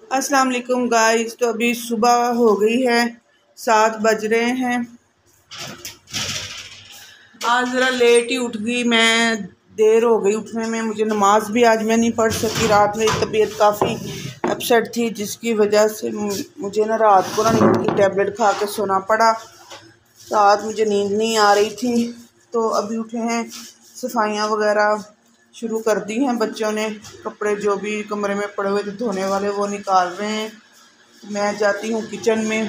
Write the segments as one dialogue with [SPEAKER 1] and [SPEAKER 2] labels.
[SPEAKER 1] अस्सलाम वालेकुम गाइस। तो अभी सुबह हो गई है, 7 बज रहे हैं। आज ज़रा लेट ही उठ गई मैं, देर हो गई उठने में। मुझे नमाज भी आज मैं नहीं पढ़ सकी। रात मेरी तबीयत काफ़ी अपसेट थी, जिसकी वजह से मुझे ना रात को ना नींद की टैबलेट खा के सोना पड़ा। रात मुझे नींद नहीं आ रही थी। तो अभी उठे हैं, सफाइयाँ वगैरह शुरू कर दी हैं बच्चों ने। कपड़े जो भी कमरे में पड़े हुए थे धोने वाले वो निकाल रहे हैं। मैं जाती हूँ किचन में।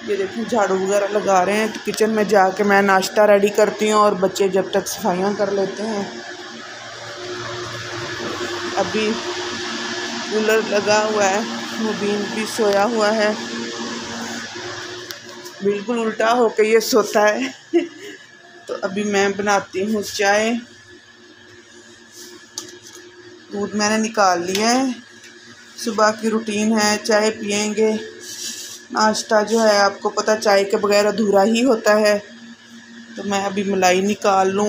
[SPEAKER 1] ये देखो झाड़ू वगैरह लगा रहे हैं, तो किचन में जाके मैं नाश्ता रेडी करती हूँ और बच्चे जब तक सफाइयाँ कर लेते हैं। अभी कूलर लगा हुआ है, मुबीन भी सोया हुआ है, बिल्कुल उल्टा होके ये सोता है। तो अभी मैं बनाती हूँ चाय। दूध मैंने निकाल लिया है। सुबह की रूटीन है, चाय पियेंगे। नाश्ता जो है आपको पता चाय के बगैर अधूरा ही होता है। तो मैं अभी मलाई निकाल लूँ।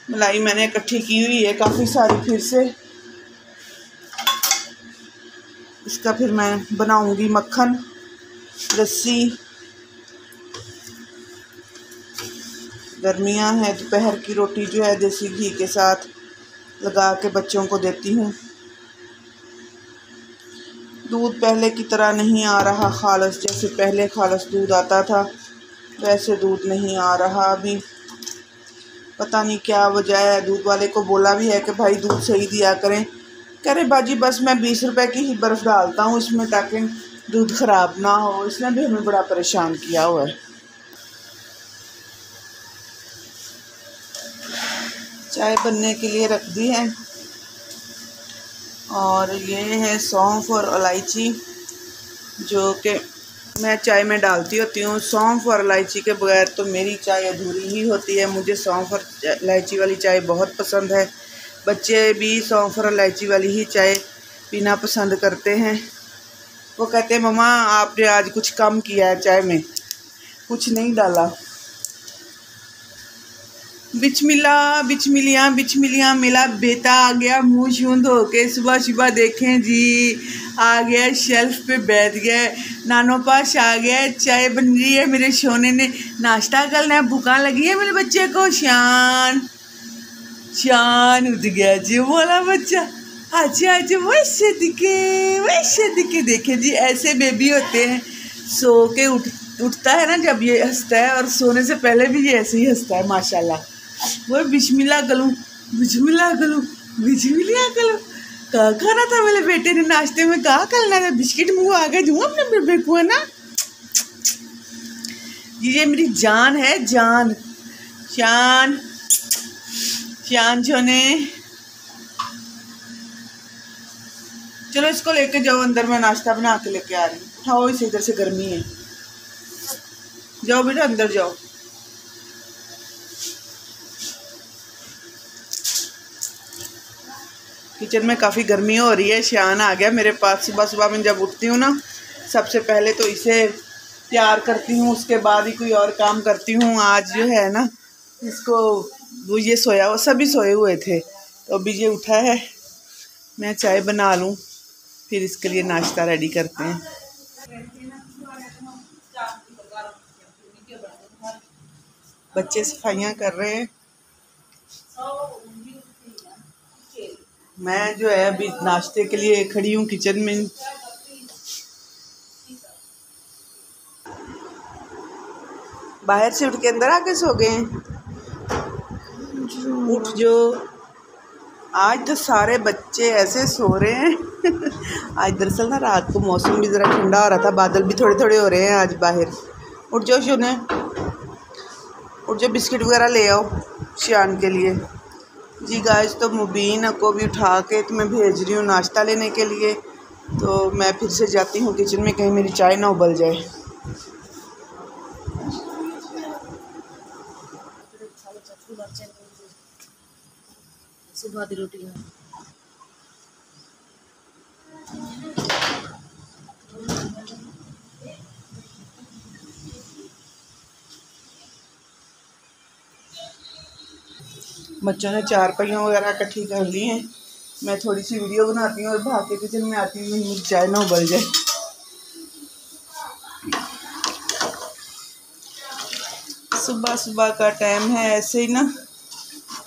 [SPEAKER 1] मलाई मैंने इकट्ठी की हुई है काफ़ी सारी, फिर से इसका फिर मैं बनाऊंगी मक्खन, लस्सी। गर्मियां हैं, दोपहर की रोटी जो है देसी घी के साथ लगा के बच्चों को देती हूँ। दूध पहले की तरह नहीं आ रहा खालस, जैसे पहले खालस दूध आता था वैसे दूध नहीं आ रहा अभी। पता नहीं क्या वजह है। दूध वाले को बोला भी है कि भाई दूध सही दिया करें। कह रहे बाजी बस मैं 20 रुपए की ही बर्फ़ डालता हूँ इसमें ताकि दूध ख़राब ना हो। इसने भी हमें बड़ा परेशान किया हुआ है। चाय बनने के लिए रख दी है, और ये है सौंफ और इलायची, जो कि मैं चाय में डालती होती हूँ। सौंफ और इलायची के बगैर तो मेरी चाय अधूरी ही होती है। मुझे सौंफ और इलायची वाली चाय बहुत पसंद है। बच्चे भी सौंफ और इलायची वाली ही चाय पीना पसंद करते हैं। वो कहते हैं मम्मा आपने आज कुछ कम किया है चाय में, कुछ नहीं डाला। बिचमिल्ला बिचमिलियाँ बिचमिलियाँ मेरा बेटा आ गया मुँह शूंद होके। सुबह सुबह देखें जी, आ गया शेल्फ पे बैठ गया, नानो पास आ गया। चाय बन रही है, मेरे सोने ने नाश्ता करना है, भूखा लगी है मेरे बच्चे को। शान शान उठ गया जी बोला बच्चा। अच्छा अच्छा वैसे दिखे देखे जी, ऐसे बेबी होते हैं। सो के उठता है ना जब ये हंसता है, और सोने से पहले भी ये ऐसे ही हंसता है माशाल्लाह। वो बिस्मिल्लाह करूँ बिस्मिल्लाह करूँ बिस्मिल्लाह करूँ। कहा खाना था मेरे बेटे ने नाश्ते में, कहा करना था बिस्किट मुँह आ गया दूँ अपने बेबे को, है ना। ये मेरी जान है, जान। शान शान छोने, चलो इसको लेके जाओ अंदर, मैं नाश्ता बना के लेके आ रही हूँ। उठाओ इसे, इधर से गर्मी है। जाओ बेटा अंदर जाओ। किचन में काफ़ी गर्मी हो रही है। शान आ गया मेरे पास। सुबह सुबह मैं जब उठती हूँ ना, सबसे पहले तो इसे तैयार करती हूँ, उसके बाद ही कोई और काम करती हूँ। आज जो है ना इसको, वो ये सोया, वो सभी सोए हुए थे, तो अभी ये उठा है। मैं चाय बना लूँ, फिर इसके लिए नाश्ता रेडी करते हैं। बच्चे सफाइयाँ कर रहे हैं। मैं जो है अभी नाश्ते के लिए खड़ी हूँ किचन में। बाहर से उठ के अंदर आके सो गए हैं। उठ जो, आज तो सारे बच्चे ऐसे सो रहे हैं। आज दरअसल ना रात को मौसम भी ज़रा ठंडा हो रहा था, बादल भी थोड़े थोड़े हो रहे हैं आज बाहर। उठ जाओ शोने, उठ जाओ, बिस्किट वगैरह ले आओ शान के लिए। जी गाइस, तो मुबीन को भी उठा के तो मैं भेज रही हूँ नाश्ता लेने के लिए। तो मैं फिर से जाती हूँ किचन में, कहीं मेरी चाय ना उबल जाए।
[SPEAKER 2] सुबह की रोटी
[SPEAKER 1] बच्चों ने चारपाइयाँ वगैरह इकट्ठी कर ली हैं। मैं थोड़ी सी वीडियो बनाती हूँ और भाग के किचन में आती हूँ, मेरी चाय ना उबल जाए। सुबह सुबह का टाइम है, ऐसे ही ना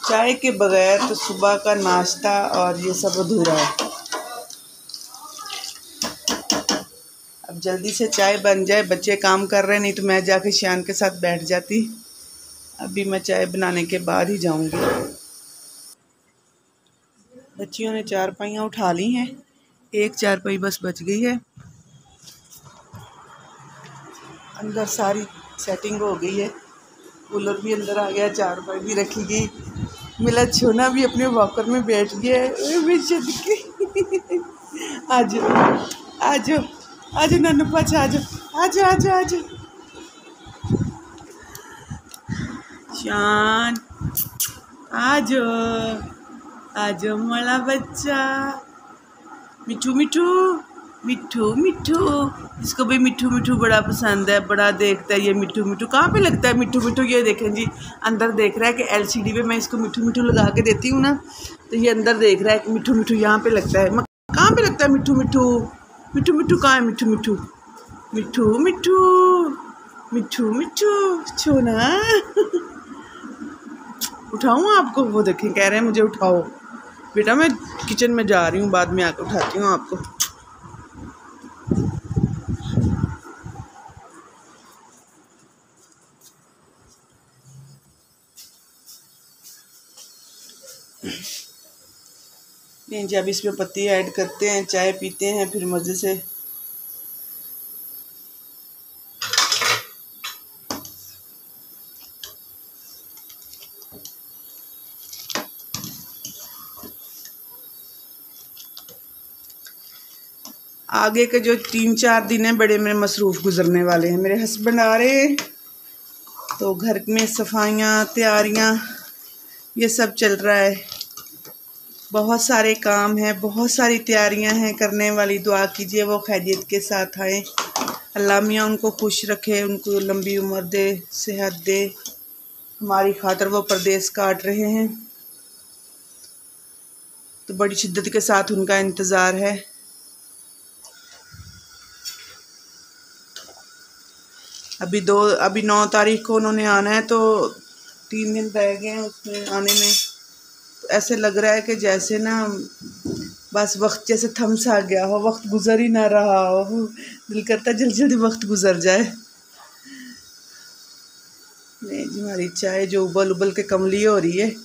[SPEAKER 1] चाय के बगैर तो सुबह का नाश्ता और ये सब अधूरा है। अब जल्दी से चाय बन जाए, बच्चे काम कर रहे हैं, नहीं तो मैं जाके शान के साथ बैठ जाती। अभी मैं चाय बनाने के बाद ही जाऊंगी। बच्चियों ने चारपाइयाँ उठा ली हैं, एक चारपाई बस बच गई है। अंदर सारी सेटिंग हो गई है, कूलर भी अंदर आ गया, चारपाई भी रखी गई। मेरा छोना भी अपने वॉकर में बैठ गया है। आज आज आज नानू पाच आज आज आज आज शान आज आज हमारा बच्चा मिठू मिठू मिठू मिठू। इसको भी मिठू मिठू बड़ा पसंद है, बड़ा देखता है ये मिठू मिठू। कहाँ पे लगता है मिठू मिठू? ये देखें जी, अंदर देख रहा है कि एलसीडी पे मैं इसको मिठू मिठू लगा के देती हूँ ना, तो ये अंदर देख रहा है कि मिठू मिठू यहाँ पे लगता है। कहाँ पे लगता है मिठू मिठू? मिठू मिठू कहाँ है? मिठू मिठू मिठू मिठू मिठू मिठू छोना। उठाऊँ आपको? वो देखें, कह रहे हैं मुझे उठाओ। बेटा मैं किचन में जा रही हूँ, बाद में आकर उठाती हूँ आपको। नहीं जी, अब इसमें पत्ती ऐड करते हैं, चाय पीते हैं फिर मज़े से। आगे के जो 3-4 दिन हैं बड़े मेरे मसरूफ़ गुजरने वाले हैं। मेरे हस्बैंड आ रहे हैं तो घर में सफाइयाँ, तैयारियाँ, ये सब चल रहा है। बहुत सारे काम हैं, बहुत सारी तैयारियां हैं करने वाली। दुआ कीजिए वो खैरियत के साथ आए, अल्लाह मियाँ उनको खुश रखे, उनको लंबी उम्र दे, सेहत दे। हमारी खातिर वो परदेस काट रहे हैं तो बड़ी शिद्दत के साथ उनका इंतज़ार है। अभी 9 तारीख को उन्होंने आना है, तो 3 दिन रह गए हैं उसमें आने में। तो ऐसे लग रहा है कि जैसे ना बस वक्त जैसे थम सा गया हो, वक्त गुजर ही ना रहा हो। दिल करता है जल्दी जल्दी वक्त गुजर जाए। नहीं जी, हमारी चाय जो उबल उबल के कमली हो रही है,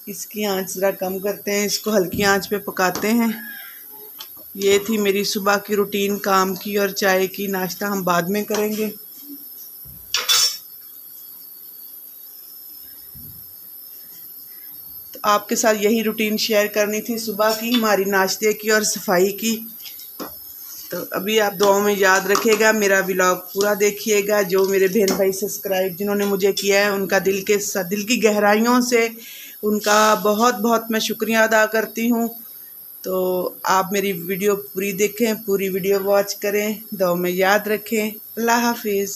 [SPEAKER 1] इसकी आंच ज़रा कम करते हैं, इसको हल्की आंच पे पकाते हैं। ये थी मेरी सुबह की रूटीन काम की और चाय की। नाश्ता हम बाद में करेंगे। तो आपके साथ यही रूटीन शेयर करनी थी, सुबह की, हमारी नाश्ते की और सफाई की। तो अभी आप दुआओं में याद रखिएगा, मेरा व्लॉग पूरा देखिएगा। जो मेरे बहन भाई सब्सक्राइब जिन्होंने मुझे किया है, उनका दिल की गहराइयों से उनका बहुत बहुत मैं शुक्रिया अदा करती हूँ। तो आप मेरी वीडियो पूरी देखें, पूरी वीडियो वॉच करें, दुआ में याद रखें। अल्लाह हाफिज़।